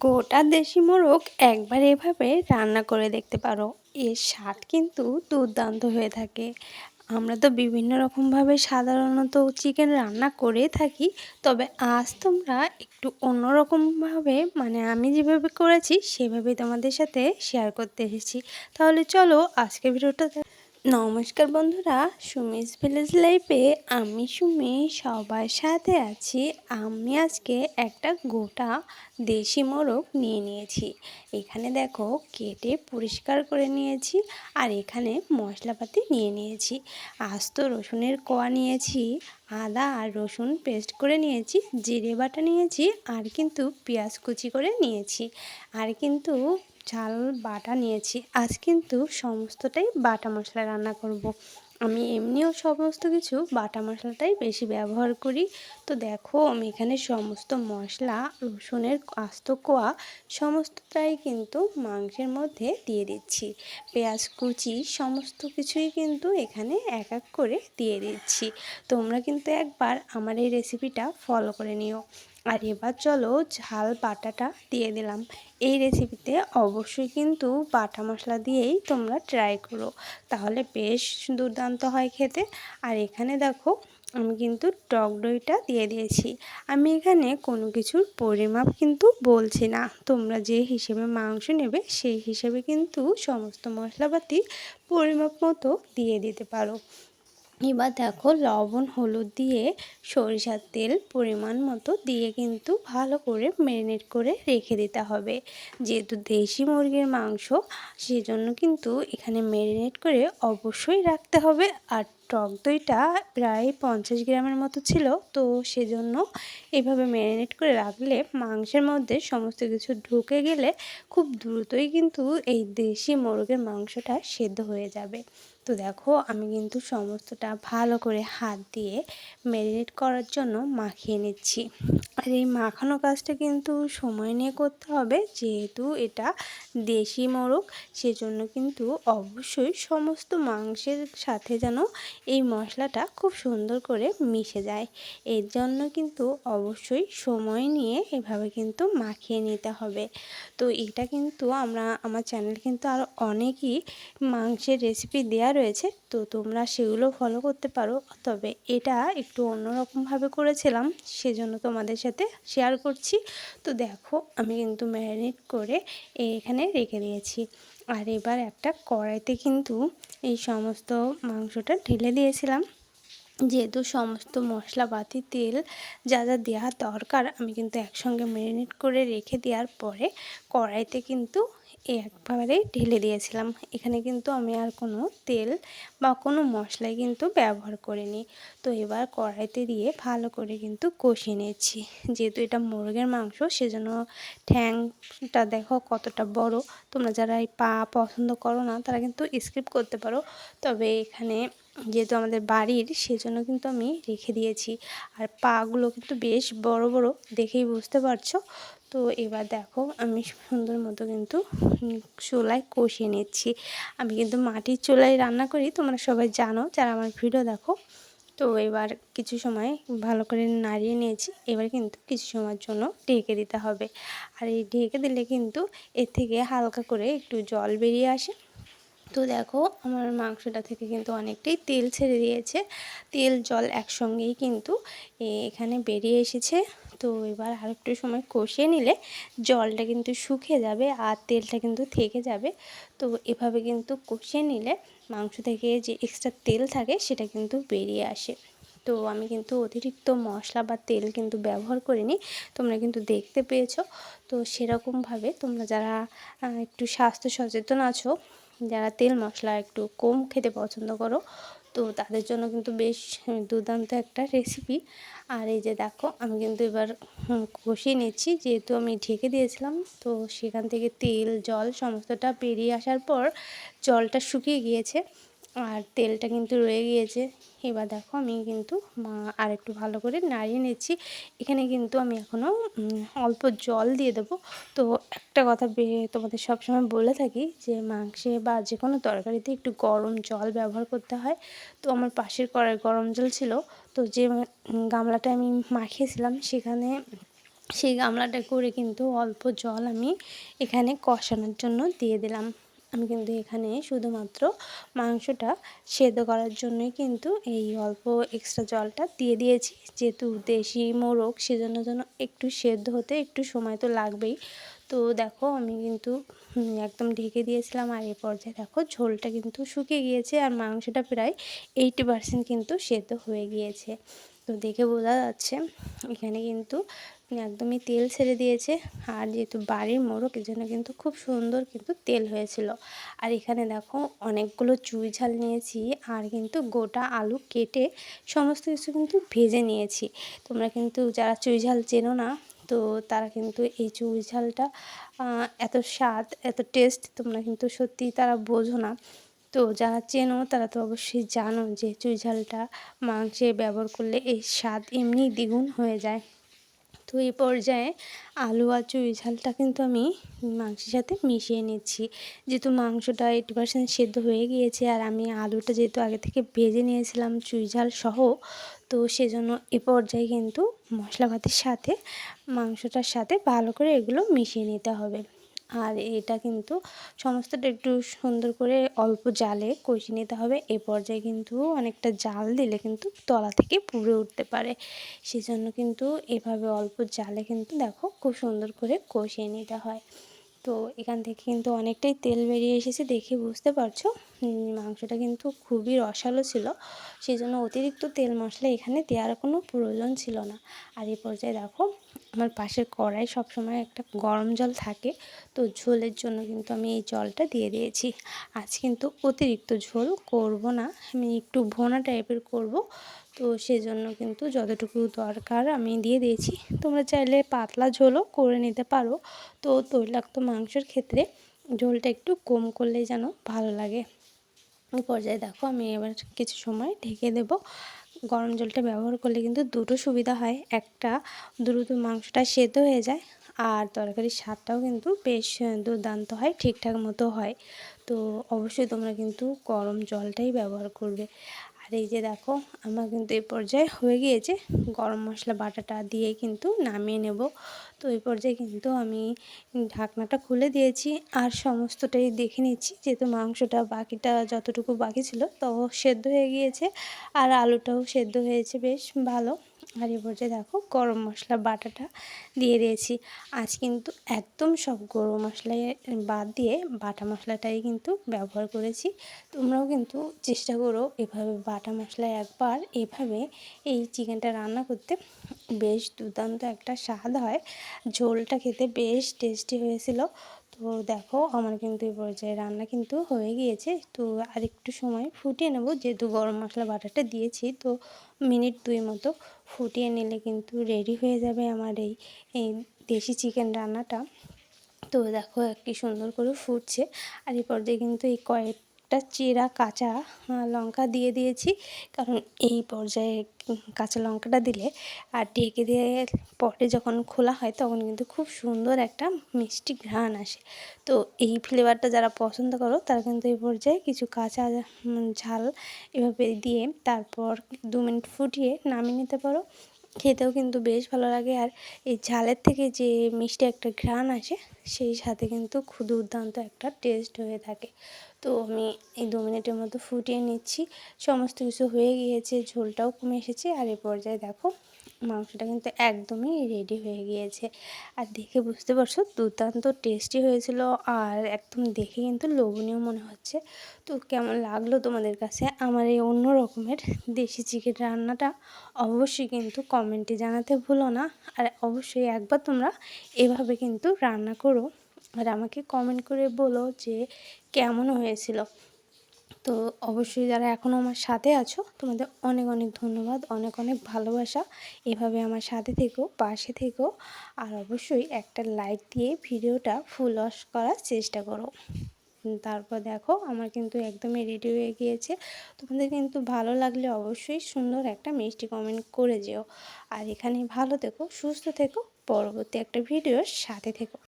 গোটা দেশি মোরগ একবার এভাবে রান্না করে দেখতে পারো। এর স্বাদ কিন্তু দুর্দান্ত হয়ে থাকে। আমরা তো বিভিন্ন রকমভাবে সাধারণত চিকেন রান্না করে থাকি, তবে আজ তোমরা একটু অন্যরকমভাবে আমি যেভাবে করেছি সেভাবেই তোমাদের সাথে শেয়ার করতে এসেছি। তাহলে চলো আজকের ভিডিওটা নমস্কার বন্ধুরা, সুমিস ভিলেজ লাইফে আমি সুমি সবার সাথে আছি। আমি আজকে একটা গোটা দেশি মোরগ নিয়ে নিয়েছি। এখানে দেখো কেটে পরিষ্কার করে নিয়েছি, আর এখানে মশলাপাতি নিয়ে নিয়েছি। আস্ত রসুনের কোয়া নিয়েছি, আদা আর রসুন পেস্ট করে নিয়েছি, জিরে বাটা নিয়েছি, আর কিন্তু পেঁয়াজ কুচি করে নিয়েছি, আর কিন্তু ঝাল বাটা নিয়েছি। আজ কিন্তু সমস্তটাই বাটা মশলা রান্না করব। আমি এমনিও সমস্ত কিছু বাটা মশলাটাই বেশি ব্যবহার করি। তো দেখো আমি এখানে সমস্ত মশলা, রসুনের আস্ত কোয়া সমস্তটাই কিন্তু মাংসের মধ্যে দিয়ে দিচ্ছি। পেঁয়াজ কুচি সমস্ত কিছুই কিন্তু এখানে এক এক করে দিয়ে দিচ্ছি। তোমরা কিন্তু একবার আমার এই রেসিপিটা ফলো করে নিও। আর এবার চলো ঝাল বাটাটা দিয়ে দিলাম। এই রেসিপিতে অবশ্যই কিন্তু বাটা মশলা দিয়েই তোমরা ট্রাই করো, তাহলে বেশ দুর্দান্ত হয় খেতে। আর এখানে দেখো আমি কিন্তু টক দইটা দিয়ে দিয়েছি। আমি এখানে কোনো কিছুর পরিমাপ কিন্তু বলছি না, তোমরা যে হিসেবে মাংস নেবে সেই হিসেবে কিন্তু সমস্ত মশলাপাতি পরিমাপ মতো দিয়ে দিতে পারো। এবার দেখো লবণ হলুদ দিয়ে সরিষার তেল পরিমাণ মতো দিয়ে কিন্তু ভালো করে ম্যারিনেট করে রেখে দিতে হবে। যেহেতু দেশি মুরগির মাংস, সেজন্য কিন্তু এখানে ম্যারিনেট করে অবশ্যই রাখতে হবে। আর টক দইটা প্রায় 50 গ্রামের মতো ছিল, তো সেজন্য এভাবে ম্যারিনেট করে রাখলে মাংসের মধ্যে সমস্ত কিছু ঢুকে গেলে খুব দ্রুতই কিন্তু এই দেশি মুরগির মাংসটা সেদ্ধ হয়ে যাবে। তো দেখো আমি কিন্তু সমস্তটা ভালো করে হাত দিয়ে ম্যারিনেট করার জন্য মাখিয়ে নিচ্ছি। আর এই মাখানো কাজটা কিন্তু সময় নিয়ে করতে হবে, যেহেতু এটা দেশি মোরগ, সেজন্য কিন্তু অবশ্যই সমস্ত মাংসের সাথে যেন এই মশলাটা খুব সুন্দর করে মিশে যায়। এর জন্য কিন্তু অবশ্যই সময় নিয়ে এভাবে কিন্তু মাখিয়ে নিতে হবে। তো এটা কিন্তু আমার চ্যানেল কিন্তু আরও অনেকই মাংসের রেসিপি দেয়া রয়েছে, তো তোমরা সেগুলো ফলো করতে পারো। তবে এটা একটু অন্যরকমভাবে করেছিলাম, সেজন্য তোমাদের সাথে শেয়ার করছি। তো দেখো আমি কিন্তু ম্যারিনেট করে এখানে রেখে দিয়েছি। আর এবার একটা কড়াইতে কিন্তু এই সমস্ত মাংসটা ঢেলে দিয়েছিলাম। যেহেতু সমস্ত মশলাপাতি তেল যা যা দেওয়া দরকার আমি কিন্তু একসঙ্গে ম্যারিনেট করে রেখে দেওয়ার পরে কড়াইতে কিন্তু একবারে ঢেলে দিয়েছিলাম। এখানে কিন্তু আমি আর কোনো তেল বা কোনো মশলাই কিন্তু ব্যবহার করিনি। তো এবার কড়াইতে দিয়ে ভালো করে কিন্তু কষিয়ে নিচ্ছি। যেহেতু এটা মুরগির মাংস, সেজন্য ঠ্যাংটা দেখো কতটা বড়। তোমরা যারা এই পা পছন্দ করো না তারা কিন্তু স্কিপ করতে পারো, তবে এখানে যেহেতু আমাদের বাড়ির, সেজন্য কিন্তু আমি রেখে দিয়েছি। আর পাগুলো কিন্তু বেশ বড় বড়, দেখেই বুঝতে পারছো। তো এবার দেখো আমি সুন্দর মতো কিন্তু চুলায় কষিয়ে নিচ্ছি। আমি কিন্তু মাটির চুলায় রান্না করি, তোমরা সবাই জানো যারা আমার ভিডিও দেখো। তো এবার কিছু সময় ভালো করে নাড়িয়ে নিয়েছি। এবার কিন্তু কিছু সময়ের জন্য ঢেকে দিতে হবে। আর এই ঢেকে দিলে কিন্তু এর থেকে হালকা করে একটু জল বেরিয়ে আসে। তো দেখো আমার মাংসটা থেকে কিন্তু অনেকটাই তেল ছেড়ে দিয়েছে। তেল জল একসঙ্গেই কিন্তু এখানে বেরিয়ে এসেছে। তো এবার আর একটু সময় কষিয়ে নিলে জলটা কিন্তু শুকিয়ে যাবে আর তেলটা কিন্তু থেকে যাবে। তো এভাবে কিন্তু কষিয়ে নিলে মাংস থেকে যে এক্সট্রা তেল থাকে সেটা কিন্তু বেরিয়ে আসে। তো আমি কিন্তু অতিরিক্ত মশলা বা তেল কিন্তু ব্যবহার করিনি, তোমরা কিন্তু দেখতে পেয়েছো। তো সেরকমভাবে তোমরা যারা একটু স্বাস্থ্য সচেতন আছো, যারা তেল মশলা একটু কম খেতে পছন্দ করো, তো তাদের জন্য কিন্তু বেশ দুর্দান্ত একটা রেসিপি। আর এই যে দেখো আমি কিন্তু এবার কষিয়ে নিচ্ছি। যেহেতু আমি ঢেকে দিয়েছিলাম, তো সেখান থেকে তেল জল সমস্তটা বেরিয়ে আসার পর জলটা শুকিয়ে গিয়েছে আর তেলটা কিন্তু রয়ে গিয়েছে। এবার দেখো আমি কিন্তু আর একটু ভালো করে নাড়িয়ে নিচ্ছি। এখানে কিন্তু আমি এখনও অল্প জল দিয়ে দেবো। তো একটা কথা তোমাদের সবসময় বলে থাকি যে মাংসে বা যে কোনো তরকারিতে একটু গরম জল ব্যবহার করতে হয়। তো আমার পাশের কড়াই গরম জল ছিল, তো যে গামলাটা আমি মাখিয়েছিলাম সেখানে সেই গামলাটা করে কিন্তু অল্প জল আমি এখানে কষানোর জন্য দিয়ে দিলাম। আমি কিন্তু এখানে শুধুমাত্র মাংসটা সেদ্ধ করার জন্যই কিন্তু এই অল্প এক্সট্রা জলটা দিয়ে দিয়েছি। যেহেতু দেশি মোরগ সেজন্য যেন একটু সেদ্ধ হতে একটু সময় তো লাগবেই। তো দেখো আমি কিন্তু একদম ঢেকে দিয়েছিলাম, আর এই পর্যায়ে দেখো ঝোলটা কিন্তু শুকিয়ে গিয়েছে আর মাংসটা প্রায় 80% কিন্তু সেদ্ধ হয়ে গিয়েছে। তো দেখে বোঝা যাচ্ছে এখানে কিন্তু একদমই তেল ছেড়ে দিয়েছে। আর যেহেতু বাড়ির মোরগ এজন্য কিন্তু খুব সুন্দর কিন্তু তেল হয়েছিল। আর এখানে দেখো অনেকগুলো চুই ঝাল নিয়েছি আর কিন্তু গোটা আলু কেটে সমস্ত কিছু কিন্তু ভেজে নিয়েছি। তোমরা কিন্তু যারা চুই ঝাল চেনো না, তো তারা কিন্তু এই চুই ঝালটা এত স্বাদ এত টেস্ট তোমরা কিন্তু সত্যিই তারা বোঝো না। তো যারা চেনো তারা তো অবশ্যই জানো যে চুই ঝালটা মাংসে ব্যবহার করলে এর স্বাদ এমনি দ্বিগুণ হয়ে যায়। তো এই পর্যায়ে আলু আর চুই ঝালটা কিন্তু আমি মাংসের সাথে মিশিয়ে নিচ্ছি। যেহেতু মাংসটা 80% সেদ্ধ হয়ে গিয়েছে আর আমি আলুটা যেহেতু আগে থেকে ভেজে নিয়েছিলাম চুই ঝাল সহ, তো সেজন্য এ পর্যায়ে কিন্তু মশলাপাতির সাথে মাংসটার সাথে ভালো করে এগুলো মিশিয়ে নিতে হবে। আর এটা কিন্তু সমস্তটা একটু সুন্দর করে অল্প জালে কষিয়ে নিতে হবে। এ পর্যায়ে কিন্তু অনেকটা জাল দিলে কিন্তু তলা থেকে পুড়ে উঠতে পারে। সেজন্য কিন্তু এভাবে অল্প জালে কিন্তু দেখো খুব সুন্দর করে কষিয়ে নিতে হয়। তো এখান থেকে কিন্তু অনেকটাই তেল বেরিয়ে এসেছে, দেখে বুঝতে পারছো। মাংসটা কিন্তু খুবই রসালো ছিল, সেই জন্য অতিরিক্ত তেল মশলা এখানে দেওয়ার কোনো প্রয়োজন ছিল না। আর এই পর্যায়ে দেখো আমার পাশের কড়াই সবসময় একটা গরম জল থাকে, তো ঝোলের জন্য কিন্তু আমি এই জলটা দিয়ে দিয়েছি। আজ কিন্তু অতিরিক্ত ঝোল করব না, আমি একটু ভোনা টাইপের করব। তো সেজন্য কিন্তু যতটুকু দরকার আমি দিয়ে দিয়েছি। তোমরা চাইলে পাতলা ঝোলও করে নিতে পারো। তো তৈলাক্ত মাংসের ক্ষেত্রে ঝোলটা একটু কম করলেই যেন ভালো লাগে। এই পর্যায়ে দেখো আমি এবার কিছু সময় ঢেকে দেব। গরম জলটা ব্যবহার করলে কিন্তু দুটো সুবিধা হয়, একটা দ্রুত মাংসটা সেদ্ধ হয়ে যায় আর তরকারির স্বাদটাও কিন্তু বেশ দুর্দান্ত হয়, ঠিকঠাক মতো হয়। তো অবশ্যই তোমরা কিন্তু গরম জলটাই ব্যবহার করবে। আর এই যে দেখো আমার কিন্তু এই পর্যায়ে হয়ে গিয়েছে, গরম মশলা বাটাটা দিয়ে কিন্তু নামিয়ে নেব। তো এই পর্যায়ে কিন্তু আমি ঢাকনাটা খুলে দিয়েছি আর সমস্তটাই দেখে নিচ্ছি, যেহেতু মাংসটা বাকিটা যতটুকু বাকি ছিল তো সেদ্ধ হয়ে গিয়েছে আর আলুটাও সেদ্ধ হয়েছে বেশ ভালো। আর এই পর্যায়ে দেখো গরম মশলা বাটাটা দিয়ে দিয়েছি। আজ কিন্তু একদম সব গরম মশলাই বাদ দিয়ে বাটা মশলাটাই কিন্তু ব্যবহার করেছি। তোমরাও কিন্তু চেষ্টা করো এভাবে বাটা মশলায় একবার এভাবে এই চিকেনটা রান্না করতে, বেশ দুর্দান্ত একটা স্বাদ হয়। ঝোলটা খেতে বেশ টেস্টি হয়েছিল। তো দেখো আমার কিন্তু এই পর্যায়ে রান্না কিন্তু হয়ে গিয়েছে। তো আরেকটু সময় ফুটিয়ে নেব, যেহেতু গরম মশলা বাটাটা দিয়েছি, তো মিনিট 2 মতো ফুটিয়ে নিলে কিন্তু রেডি হয়ে যাবে আমার এই দেশি চিকেন রান্নাটা। তো দেখো কি সুন্দর করে ফুটছে। আর এই পর্যায়ে কিন্তু এই কয়েকটা চিরা কাঁচা লঙ্কা দিয়ে দিয়েছি, কারণ এই পর্যায়ে কাঁচা লঙ্কাটা দিলে আর ঢেকে দিয়ে পরে যখন খোলা হয় তখন কিন্তু খুব সুন্দর একটা মিষ্টি ঘ্রাণ আসে। তো এই ফ্লেভারটা যারা পছন্দ করো তারা কিন্তু এই পর্যায়ে কিছু কাঁচা ঝাল এভাবে দিয়ে তারপর 2 মিনিট ফুটিয়ে নামিয়ে নিতে পারো। খেতেও কিন্তু বেশ ভালো লাগে, আর এই ঝালের থেকে যে মিষ্টি একটা ঘ্রাণ আসে সেই সাথে কিন্তু খুব দুর্দান্ত একটা টেস্ট হয়ে থাকে। তো আমি এই 2 মিনিটের মতো ফুটিয়ে নিচ্ছি। সমস্ত কিছু হয়ে গিয়েছে, ঝোলটাও কমে এসেছে আর এই পর্যায়ে দেখো মাংসটা কিন্তু একদমই রেডি হয়ে গিয়েছে। আর দেখে বুঝতে পারছো দুর্দান্ত টেস্টি হয়েছিল আর একদম দেখে কিন্তু লোভনীয় মনে হচ্ছে। তো কেমন লাগলো তোমাদের কাছে আমার এই অন্য রকমের দেশি চিকেন রান্নাটা, অবশ্যই কিন্তু কমেন্টে জানাতে ভুলো না। আর অবশ্যই একবার তোমরা এভাবে কিন্তু রান্না করো আর আমাকে কমেন্ট করে বলো যে কেমন হয়েছিল। তো অবশ্যই যারা এখনও আমার সাথে আছো তোমাদের অনেক অনেক ধন্যবাদ, অনেক অনেক ভালোবাসা। এভাবে আমার সাথে থেকো, পাশে থেকো, আর অবশ্যই একটা লাইক দিয়ে ভিডিওটা ফুল ওয়াচ করার চেষ্টা করো। তারপর দেখো আমার কিন্তু একদমই রেডি হয়ে গিয়েছে। তোমাদের কিন্তু ভালো লাগলে অবশ্যই সুন্দর একটা মিষ্টি কমেন্ট করে যেও। আর এখানে ভালো থেকো, সুস্থ থেকো, পরবর্তী একটা ভিডিওর সাথে থেকো।